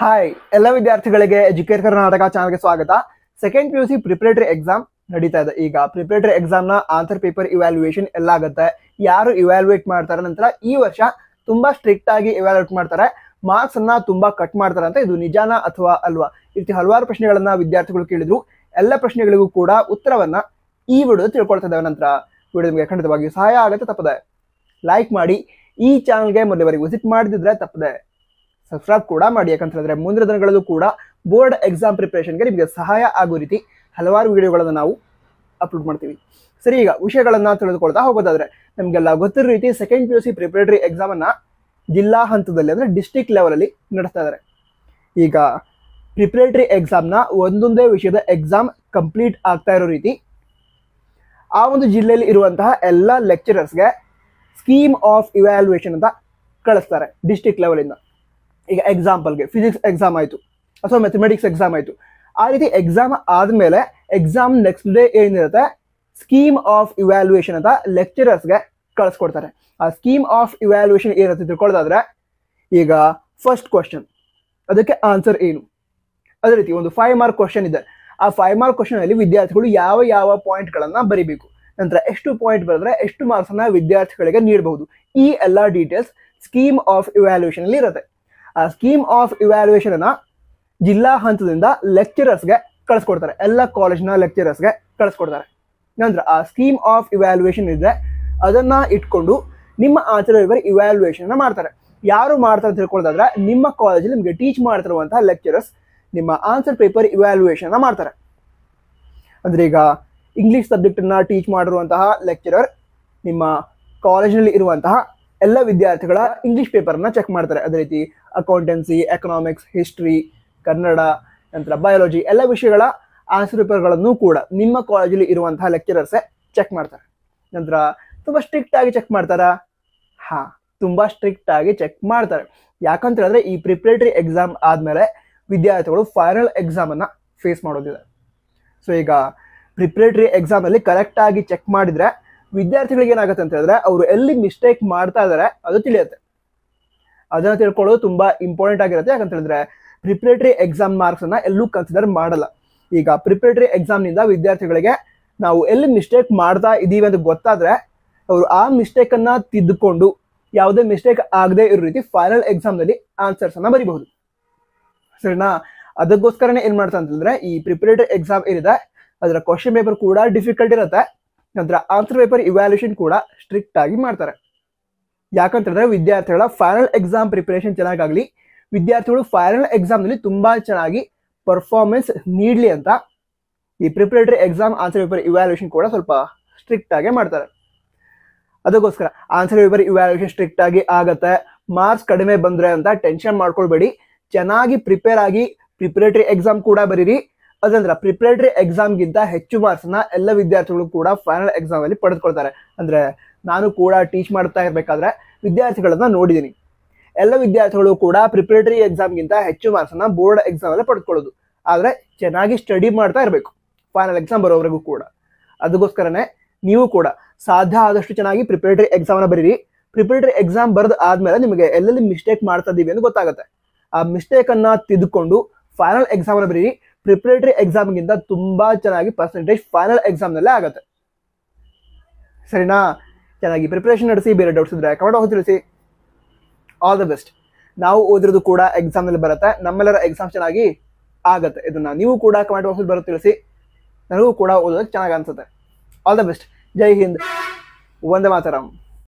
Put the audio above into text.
Hi ಎಲ್ಲ ವಿದ್ಯಾರ್ಥಿಗಳಿಗೆ educate Karnataka ಚಾನಲ್ಗೆ ಸ್ವಾಗತ. ಸೆಕೆಂಡ್ PUC ಪ್ರಿಪರೇಟರಿ ಎಕ್ಸಾಮ್ ನಡೀತಾ ಇದೆ. ಈಗ ಪ್ರಿಪರೇಟರಿ ಎಕ್ಸಾಮ್ ನ ಆನ್ಸರ್ ಪೇಪರ್ ಇವ್ಯಾಲ್ಯೂಯೇಷನ್ ಎಲ್ಲ ಆಗುತ್ತೆ. ಯಾರು ಇವ್ಯಾಲ್ಯೂಯೇಟ್ ಮಾಡ್ತಾರೆ, ನಂತರ ಈ ವರ್ಷ ತುಂಬಾ ಸ್ಟ್ರಿಕ್ಟ್ ಆಗಿ ಇವ್ಯಾಲ್ಯೂಯೇಟ್ ಮಾಡ್ತಾರೆ, ಮಾರ್ಕ್ಸ್ ಅನ್ನ ತುಂಬಾ ಕಟ್ ಮಾಡ್ತಾರೆ ಅಂತ ಇದು ನಿಜಾನ ಅಥವಾ ಅಲ್ವಾ? ಈ ರೀತಿ ಹಲವಾರು ಪ್ರಶ್ನೆಗಳನ್ನ ವಿದ್ಯಾರ್ಥಿಗಳು ಕೇಳಿದ್ರು. ಎಲ್ಲ ಪ್ರಶ್ನೆಗಳಿಗೂ ಕೂಡ ಉತ್ತರವನ್ನ ಈ ವಿಡಿಯೋ ತಿಳ್ಕೊಳ್ತಾ ಇದ್ದೇವೆ. ನಂತರ ವಿಡಿಯೋ ನಿಮಗೆ ಖಂಡಿತವಾಗಿಯೂ ಸಹಾಯ ಆಗುತ್ತೆ. ತಪ್ಪದೆ ಲೈಕ್ ಮಾಡಿ. ಈ ಚಾನಲ್ಗೆ ಮೊದಲವರೆಗೆ ವಿಸಿಟ್ ಮಾಡದಿದ್ರೆ ತಪ್ಪದೆ ಸಬ್ಸ್ಕ್ರೈಬ್ ಕೂಡ ಮಾಡಿ. ಯಾಕಂತ ಹೇಳಿದ್ರೆ ಮುಂದಿನ ದಿನಗಳಲ್ಲೂ ಕೂಡ ಬೋರ್ಡ್ ಎಕ್ಸಾಮ್ ಪ್ರಿಪರೇಷನ್ಗೆ ನಿಮಗೆ ಸಹಾಯ ಆಗೋ ರೀತಿ ಹಲವಾರು ವಿಡಿಯೋಗಳನ್ನು ನಾವು ಅಪ್ಲೋಡ್ ಮಾಡ್ತೀವಿ. ಸರಿ, ಈಗ ವಿಷಯಗಳನ್ನ ತಿಳಿದುಕೊಳ್ತಾ ಹೋಗೋದಾದ್ರೆ, ನಮಗೆಲ್ಲ ಗೊತ್ತಿರೋ ರೀತಿ ಸೆಕೆಂಡ್ PUC ಪ್ರಿಪರೇಟರಿ ಎಕ್ಸಾಮ್ ಅನ್ನ ಜಿಲ್ಲಾ ಹಂತದಲ್ಲಿ ಅಂದ್ರೆ ಡಿಸ್ಟ್ರಿಕ್ಟ್ ಲೆವೆಲ್ ಅಲ್ಲಿ ನಡೆಸ್ತಾ ಇದ್ದಾರೆ. ಈಗ ಪ್ರಿಪರೇಟರಿ ಎಕ್ಸಾಮ್ನ ಒಂದೊಂದೇ ವಿಷಯದ ಎಕ್ಸಾಮ್ ಕಂಪ್ಲೀಟ್ ಆಗ್ತಾ ಇರೋ ರೀತಿ ಆ ಒಂದು ಜಿಲ್ಲೆಯಲ್ಲಿ ಇರುವಂತಹ ಎಲ್ಲ ಲೆಕ್ಚರರ್ಸ್ಗೆ ಸ್ಕೀಮ್ ಆಫ್ ಇವ್ಯಾಲ್ಯೂಯೇಷನ್ ಅಂತ ಕಳಿಸ್ತಾರೆ ಡಿಸ್ಟ್ರಿಕ್ಟ್ ಲೆವೆಲಿಂದ. ಈಗ ಎಕ್ಸಾಂಪಲ್ಗೆ ಫಿಸಿಕ್ಸ್ ಎಕ್ಸಾಮ್ ಆಯಿತು ಅಥವಾ ಮ್ಯಾಥಮೆಟಿಕ್ಸ್ ಎಕ್ಸಾಮ್ ಆಯಿತು. ಆ ರೀತಿ ಎಕ್ಸಾಮ್ ಆದಮೇಲೆ ಎಕ್ಸಾಮ್ ನೆಕ್ಸ್ಟ್ ಡೇ ಏನಿರುತ್ತೆ, ಸ್ಕೀಮ್ ಆಫ್ ಇವ್ಯಾಲ್ಯೂಯೇಷನ್ ಅಂತ ಲೆಕ್ಚರರ್ಸ್ಗೆ ಕಳಿಸ್ಕೊಡ್ತಾರೆ. ಆ ಸ್ಕೀಮ್ ಆಫ್ ಇವ್ಯಾಲ್ಯೂಯೇಷನ್ ಏನಂತ ತಿಳ್ಕೊಳ್ಳೋದಾದ್ರೆ, ಈಗ ಫಸ್ಟ್ ಕ್ವಶನ್ ಅದಕ್ಕೆ ಆನ್ಸರ್ ಏನು, ಅದೇ ರೀತಿ ಒಂದು 5 ಮಾರ್ಕ್ ಕ್ವಶನ್ ಇದೆ. ಆ 5 ಮಾರ್ಕ್ ಕ್ವಶನ್ ಅಲ್ಲಿ ವಿದ್ಯಾರ್ಥಿಗಳು ಯಾವ ಯಾವ ಪಾಯಿಂಟ್ಗಳನ್ನ ಬರೀಬೇಕು, ನಂತರ ಎಷ್ಟು ಪಾಯಿಂಟ್ ಬರೆದ್ರೆ ಎಷ್ಟು ಮಾರ್ಕ್ಸ್ ಅನ್ನ ವಿದ್ಯಾರ್ಥಿಗಳಿಗೆ ನೀಡಬಹುದು, ಈ ಎಲ್ಲ ಡೀಟೇಲ್ಸ್ ಸ್ಕೀಮ್ ಆಫ್ ಇವ್ಯಾಲ್ಯೂಯೇಷನ್ ಅಲ್ಲಿ ಇರುತ್ತೆ. ಆ ಸ್ಕೀಮ್ ಆಫ್ ಇವ್ಯಾಲ್ಯೂಯೇಷನ್ ಅನ್ನ ಜಿಲ್ಲಾ ಹಂತದಿಂದ ಲೆಕ್ಚರರ್ಸ್ಗೆ ಕಳಿಸ್ಕೊಡ್ತಾರೆ, ಎಲ್ಲ ಕಾಲೇಜ್ನ ಲೆಕ್ಚರರ್ಸ್ಗೆ ಕಳಿಸ್ಕೊಡ್ತಾರೆ. ನಂತರ ಆ ಸ್ಕೀಮ್ ಆಫ್ ಇವ್ಯಾಲ್ಯೂಯೇಷನ್ ಇದೆ, ಅದನ್ನ ಇಟ್ಕೊಂಡು ನಿಮ್ಮ ಆನ್ಸರ್ ಪೇಪರ್ ಇವ್ಯಾಲ್ಯೂಯೇಷನ್ ಮಾಡ್ತಾರೆ. ಯಾರು ಮಾಡ್ತಾರೆ ಅಂತ ತಿಳ್ಕೊಳ್ಳೋದಾದ್ರೆ, ನಿಮ್ಮ ಕಾಲೇಜಲ್ಲಿ ನಿಮಗೆ ಟೀಚ್ ಮಾಡ್ತಿರುವಂತಹ ಲೆಕ್ಚರರ್ಸ್ ನಿಮ್ಮ ಆನ್ಸರ್ ಪೇಪರ್ ಇವ್ಯಾಲ್ಯೂಯೇಷನ್ ಮಾಡ್ತಾರೆ. ಅಂದ್ರೆ ಈಗ ಇಂಗ್ಲಿಷ್ ಸಬ್ಜೆಕ್ಟ್ ಅನ್ನ ಟೀಚ್ ಮಾಡಿರುವಂತಹ ಲೆಕ್ಚರರ್ ನಿಮ್ಮ ಕಾಲೇಜಿನಲ್ಲಿ ಇರುವಂತಹ ಎಲ್ಲ ವಿದ್ಯಾರ್ಥಿಗಳ ಇಂಗ್ಲಿಷ್ ಪೇಪರ್ನ ಚೆಕ್ ಮಾಡ್ತಾರೆ. ಅದೇ ರೀತಿ ಅಕೌಂಟೆನ್ಸಿ, ಎಕನಾಮಿಕ್ಸ್, ಹಿಸ್ಟ್ರಿ, ಕನ್ನಡ, ನಂತರ ಬಯಾಲಜಿ ಎಲ್ಲ ವಿಷಯಗಳ ಆನ್ಸರ್ ಪೇಪರ್ಗಳನ್ನು ಕೂಡ ನಿಮ್ಮ ಕಾಲೇಜಲ್ಲಿ ಇರುವಂತಹ ಲೆಕ್ಚರರ್ಸೇ ಚೆಕ್ ಮಾಡ್ತಾರೆ. ನಂತರ ತುಂಬಾ ಸ್ಟ್ರಿಕ್ಟ್ ಆಗಿ ಚೆಕ್ ಮಾಡ್ತಾರಾ? ತುಂಬಾ ಸ್ಟ್ರಿಕ್ಟ್ ಆಗಿ ಚೆಕ್ ಮಾಡ್ತಾರೆ. ಯಾಕಂತ ಹೇಳಿದ್ರೆ ಈ ಪ್ರಿಪರೇಟರಿ ಎಕ್ಸಾಮ್ ಆದ್ಮೇಲೆ ವಿದ್ಯಾರ್ಥಿಗಳು ಫೈನಲ್ ಎಕ್ಸಾಮ್ ಅನ್ನ ಫೇಸ್ ಮಾಡೋದಿದೆ. ಸೊ ಈಗ ಪ್ರಿಪರೇಟರಿ ಎಕ್ಸಾಮ್ ಅಲ್ಲಿ ಕರೆಕ್ಟ್ ಆಗಿ ಚೆಕ್ ಮಾಡಿದ್ರೆ ವಿದ್ಯಾರ್ಥಿಗಳಿಗೆ ಏನಾಗುತ್ತೆ ಅಂತ ಹೇಳಿದ್ರೆ, ಅವರು ಎಲ್ಲಿ ಮಿಸ್ಟೇಕ್ ಮಾಡ್ತಾ ಇದ್ದಾರೆ ಅದು ತಿಳಿಯುತ್ತೆ. ಅದನ್ನ ತಿಳ್ಕೊಳ್ಳೋದು ತುಂಬಾ ಇಂಪಾರ್ಟೆಂಟ್ ಆಗಿರುತ್ತೆ. ಯಾಕಂತ ಹೇಳಿದ್ರೆ ಪ್ರಿಪರೇಟರಿ ಎಕ್ಸಾಮ್ ಮಾರ್ಕ್ಸ್ ಅನ್ನ ಎಲ್ಲೂ ಕನ್ಸಿಡರ್ ಮಾಡಲ್ಲ. ಈಗ ಪ್ರಿಪರೇಟರಿ ಎಕ್ಸಾಮ್ ನಿಂದ ವಿದ್ಯಾರ್ಥಿಗಳಿಗೆ ನಾವು ಎಲ್ಲಿ ಮಿಸ್ಟೇಕ್ ಮಾಡ್ತಾ ಇದೀವಿ ಅಂತ ಗೊತ್ತಾದ್ರೆ ಅವರು ಆ ಮಿಸ್ಟೇಕ್ ಅನ್ನ ತಿದ್ದುಕೊಂಡು ಯಾವುದೇ ಮಿಸ್ಟೇಕ್ ಆಗದೆ ಇರೋ ರೀತಿ ಫೈನಲ್ ಎಕ್ಸಾಮ್ ನಲ್ಲಿ ಆನ್ಸರ್ಸ್ ಅನ್ನ ಬರೀಬಹುದು. ಸರಿನಾ? ಅದಕ್ಕೋಸ್ಕರನೇ ಏನ್ ಮಾಡ್ತಾ ಅಂತಂದ್ರೆ, ಈ ಪ್ರಿಪರೇಟರಿ ಎಕ್ಸಾಮ್ ಏನಿದೆ ಅದರ ಕ್ವಶನ್ ಪೇಪರ್ ಕೂಡ ಡಿಫಿಕಲ್ಟ್ ಇರುತ್ತೆ. ನಂತರ ಆನ್ಸರ್ ಪೇಪರ್ ಇವ್ಯಾಲ್ಯೂಯೇಷನ್ ಕೂಡ ಸ್ಟ್ರಿಕ್ಟ್ ಆಗಿ ಮಾಡ್ತಾರೆ. ಯಾಕಂತ ಹೇಳಿದ್ರೆ ವಿದ್ಯಾರ್ಥಿಗಳ ಫೈನಲ್ ಎಕ್ಸಾಮ್ ಪ್ರಿಪರೇಷನ್ ಚೆನ್ನಾಗಾಗ್ಲಿ, ವಿದ್ಯಾರ್ಥಿಗಳು ಫೈನಲ್ ಎಕ್ಸಾಮ್ ನಲ್ಲಿ ತುಂಬಾ ಚೆನ್ನಾಗಿ ಪರ್ಫಾರ್ಮೆನ್ಸ್ ನೀಡ್ಲಿ ಅಂತ ಈ preparatory exam answer paper evaluation ಕೂಡ ಸ್ವಲ್ಪ ಸ್ಟ್ರಿಕ್ಟ್ ಆಗಿ ಮಾಡ್ತಾರೆ. ಅದಕ್ಕೋಸ್ಕರ ಆನ್ಸರ್ ಪೇಪರ್ ಇವ್ಯಾಲ್ಯೂಯೇಷನ್ ಸ್ಟ್ರಿಕ್ಟ್ ಆಗಿ ಆಗತ್ತೆ. ಮಾರ್ಕ್ಸ್ ಕಡಿಮೆ ಬಂದ್ರೆ ಅಂತ ಟೆನ್ಷನ್ ಮಾಡ್ಕೊಳ್ಬೇಡಿ. ಚೆನ್ನಾಗಿ ಪ್ರಿಪೇರ್ ಆಗಿ ಪ್ರಿಪರೇಟರಿ ಎಕ್ಸಾಮ್ ಕೂಡ ಬರೀರಿ. ಅದಂದ್ರೆ ಪ್ರಿಪರೇಟರಿ ಎಕ್ಸಾಮ್ಗಿಂತ ಹೆಚ್ಚು ಮಾರ್ಕ್ಸ್ ನ ಎಲ್ಲ ವಿದ್ಯಾರ್ಥಿಗಳು ಕೂಡ ಫೈನಲ್ ಎಕ್ಸಾಮ್ ಅಲ್ಲಿ ಪಡೆದುಕೊಳ್ತಾರೆ. ಅಂದ್ರೆ ನಾನು ಕೂಡ ಟೀಚ್ ಮಾಡ್ತಾ ಇರ್ಬೇಕಾದ್ರೆ ವಿದ್ಯಾರ್ಥಿಗಳನ್ನ ನೋಡಿದ್ದೀನಿ. ಎಲ್ಲ ವಿದ್ಯಾರ್ಥಿಗಳು ಕೂಡ ಪ್ರಿಪರೇಟರಿ ಎಕ್ಸಾಮ್ಗಿಂತ ಹೆಚ್ಚು ಮಾರ್ಕ್ಸ್ ಅನ್ನ ಬೋರ್ಡ್ ಎಕ್ಸಾಮ್ ಅಲ್ಲಿ ಪಡೆದುಕೊಳ್ಳೋದು. ಆದ್ರೆ ಚೆನ್ನಾಗಿ ಸ್ಟಡಿ ಮಾಡ್ತಾ ಇರಬೇಕು ಫೈನಲ್ ಎಕ್ಸಾಮ್ ಬರೋವರೆಗೂ ಕೂಡ. ಅದಕ್ಕೋಸ್ಕರನೇ ನೀವು ಕೂಡ ಸಾಧ್ಯ ಆದಷ್ಟು ಚೆನ್ನಾಗಿ ಪ್ರಿಪರೇಟರಿ ಎಕ್ಸಾಮ್ ಅನ್ನ ಬರೀರಿ. ಪ್ರಿಪರೇಟರಿ ಎಕ್ಸಾಮ್ ಬರೆದ ಆದ್ಮೇಲೆ ನಿಮಗೆ ಎಲ್ಲೆಲ್ಲಿ ಮಿಸ್ಟೇಕ್ ಮಾಡ್ತಾ ಇದೀವಿ ಅಂತ ಗೊತ್ತಾಗುತ್ತೆ. ಆ ಮಿಸ್ಟೇಕ್ ಅನ್ನ ತಿದ್ದುಕೊಂಡು ಫೈನಲ್ ಎಕ್ಸಾಮ್ ಅನ್ನ ಬರೀರಿ. ಪ್ರಿಪರೇಟರಿ ಎಕ್ಸಾಮ್ಗಿಂತ ತುಂಬಾ ಚೆನ್ನಾಗಿ ಪರ್ಸೆಂಟೇಜ್ ಫೈನಲ್ ಎಕ್ಸಾಮ್ ನಲ್ಲೇ ಆಗುತ್ತೆ. ಸರಿನಾ? ಚೆನ್ನಾಗಿ ಪ್ರಿಪರೇಷನ್ ನಡೆಸಿ. ಬೇರೆ ಡೌಟ್ಸ್ ಇದ್ರೆ ಕಮೆಂಟ್ ಹೋಗಿ ತಿಳಿಸಿ. All the best. ನಾವು ಓದಿರೋದು ಕೂಡ ಎಕ್ಸಾಮ್ ನಲ್ಲಿ ಬರುತ್ತೆ, ನಮ್ಮೆಲ್ಲರ ಎಕ್ಸಾಮ್ ಚೆನ್ನಾಗಿ ಆಗತ್ತೆ. ಇದನ್ನ ನೀವು ಕೂಡ ಕಮೆಂಟ್ ಬಾಕ್ಸ್ ಬರೋ ತಿಳಿಸಿ. ನನಗೂ ಕೂಡ ಓದೋದಕ್ಕೆ ಚೆನ್ನಾಗಿ ಅನ್ಸುತ್ತೆ. All the best. ಜೈ ಹಿಂದ್, ವಂದೇ ಮಾತರಂ.